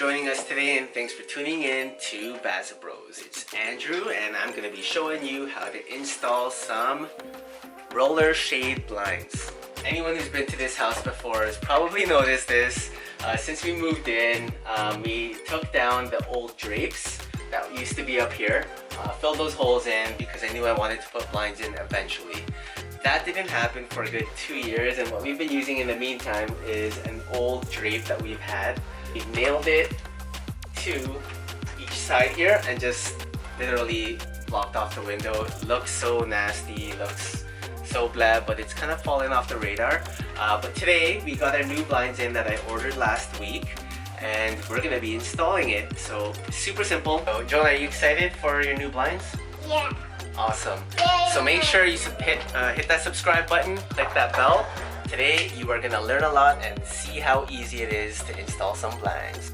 joining us today, and thanks for tuning in to Baza Bros. It's Andrew, and I'm going to be showing you how to install some roller shade blinds. Anyone who's been to this house before has probably noticed this. Since we moved in, we took down the old drapes that used to be up here, filled those holes in because I knew I wanted to put blinds in eventually. That didn't happen for a good 2 years, and what we've been using in the meantime is an old drape that we've had. We've nailed it to each side here and just literally blocked off the window. It looks so nasty, looks so blah, but it's kind of fallen off the radar. But today we got our new blinds in that I ordered last week, and we're gonna be installing it. So super simple. So Joan, are you excited for your new blinds? Yeah. Awesome. So make sure you hit that subscribe button, click that bell. Today you are gonna learn a lot and see how easy it is to install some blinds.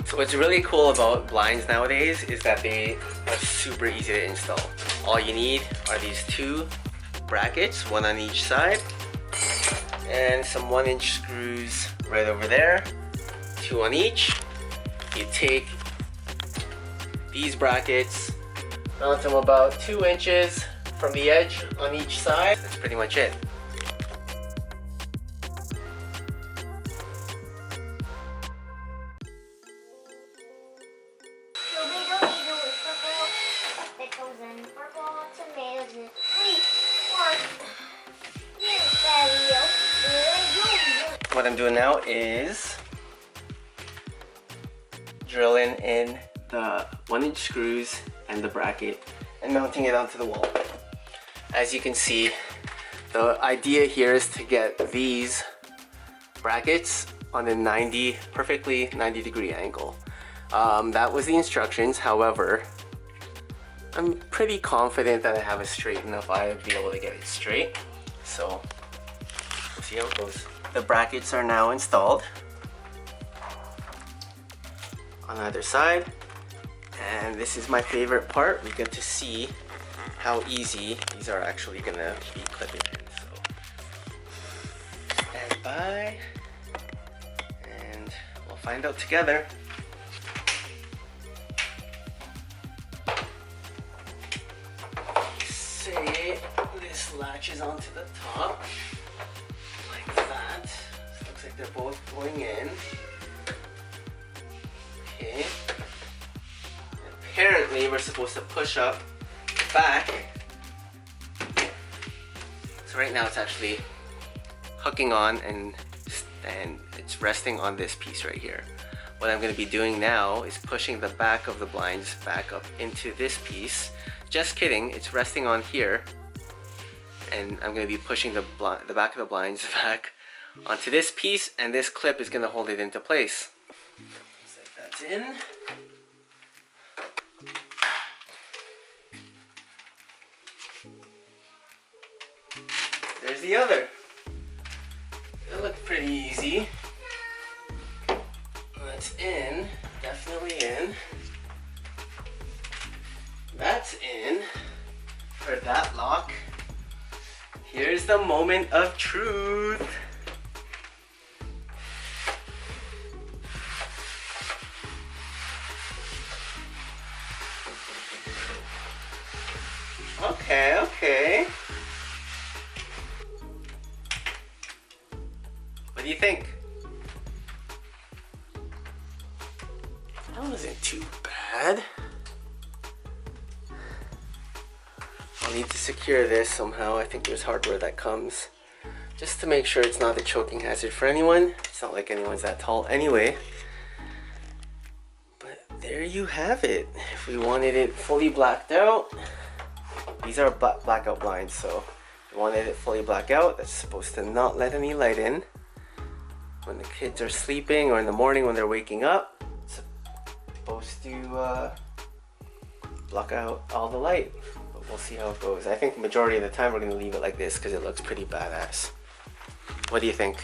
So what's really cool about blinds nowadays is that they are super easy to install. All you need are these two brackets, one on each side, and some 1-inch screws right over there, 2 on each. You take these brackets, mount them about 2 inches from the edge on each side. That's pretty much it. What I'm doing now is drilling in the 1-inch screws and the bracket and mounting it onto the wall. As you can see, the idea here is to get these brackets on a perfectly 90-degree angle. That was the instructions. However, I'm pretty confident that I have it straight enough. I'll be able to get it straight. So we'll see how it goes. The brackets are now installed on either side, and this is my favorite part. We get to see how easy these are actually gonna be clipping in. So stand by and we'll find out together. Say this latches onto the top. Looks like they're both going in. Okay. Apparently we're supposed to push up back. So right now it's actually hooking on and it's resting on this piece right here. What I'm going to be doing now is pushing the back of the blinds back up into this piece. Just kidding, it's resting on here. And I'm going to be pushing the back of the blinds back onto this piece, and this clip is going to hold it into place. Set that in. There's the other. It looked pretty easy. That's in. Definitely in. That's in. For that lock. Here's the moment of truth. Okay. What do you think? That wasn't too bad. I'll need to secure this somehow. I think there's hardware that comes just to make sure it's not a choking hazard for anyone. It's not like anyone's that tall anyway. But there you have it. If we wanted it fully blacked out, these are blackout blinds, so if we wanted it fully blacked out, that's supposed to not let any light in. When the kids are sleeping or in the morning when they're waking up, it's supposed to block out all the light. But we'll see how it goes. I think the majority of the time we're going to leave it like this because it looks pretty badass. What do you think?